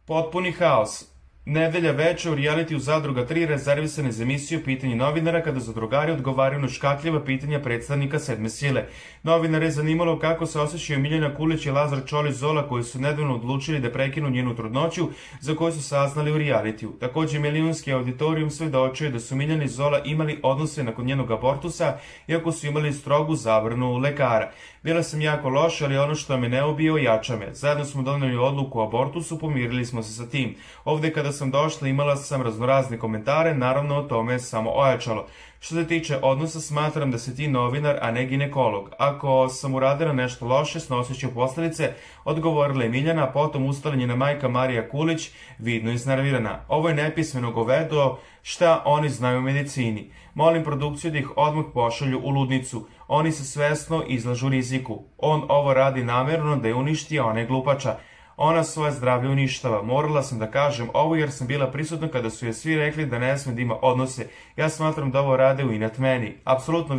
Potpuni haos. Nedelja veče u realitiju Zadruga 3 rezervisane za emisiju Pitanje novinara kada zadrugari odgovaraju na škakljiva pitanja predstavnika sedme sile. Novinare je zanimalo kako se osjećaju Miljana Kulić i Lazar Čolić Zola koji su nedavno odlučili da prekinu njenu trudnoću za koju su saznali u realitiju. Takođe, milionski auditorijum svedočio da su Miljana i Zola imali odnose nakon njenog abortusa, iako su imali strogu zabranu lekara. Bila sam jako loša, ali ono što me ne ubio jača me. Zajedno smo doneli odluku o abortusu, pomirili smo se sa tim. Ovde kada sam došla imala sam raznorazne komentare, naravno o tome je samo ojačalo. Što se tiče odnosa, smatram da si ti novinar, a ne ginekolog. Ako sam uradila nešto loše, snosit ću posledice, odgovorila je Miljana, potom ustala njena majka Marija Kulić, vidno iznervirana. Ovo je nepismeno govedo, šta oni znaju o medicini. Molim produkciju da ih odmah pošalju u ludnicu. Oni se svesno izlažu riziku. On ovo radi namerno da je uništi, a ona je glupača. Ona svoje zdravlje uništava. Morala sam da kažem ovo jer sam bila prisutna kada su je svi rekli da ne sme da ima odnose. Ja smatram da ovo rade u inat meni. Apsolutno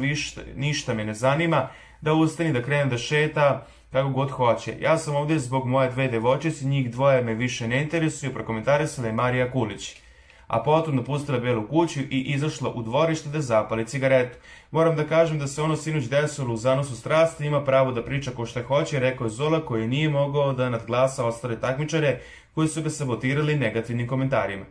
ništa me ne zanima, da ustani, da krenem da šeta, kako god hoće. Ja sam ovdje zbog moje dve devojčice, njih dvoje me više ne interesuju, prokomentarisala je Marija Kulić. A potom napustila Belu kuću i izašla u dvorište da zapali cigaretu. Moram da kažem da se ono sinoć desilo u zanosu strasti, ima pravo da priča ko šta hoće, rekao je Zola koji nije mogao da nadglasa ostale takmičare koji su ga sabotirali negativnim komentarima.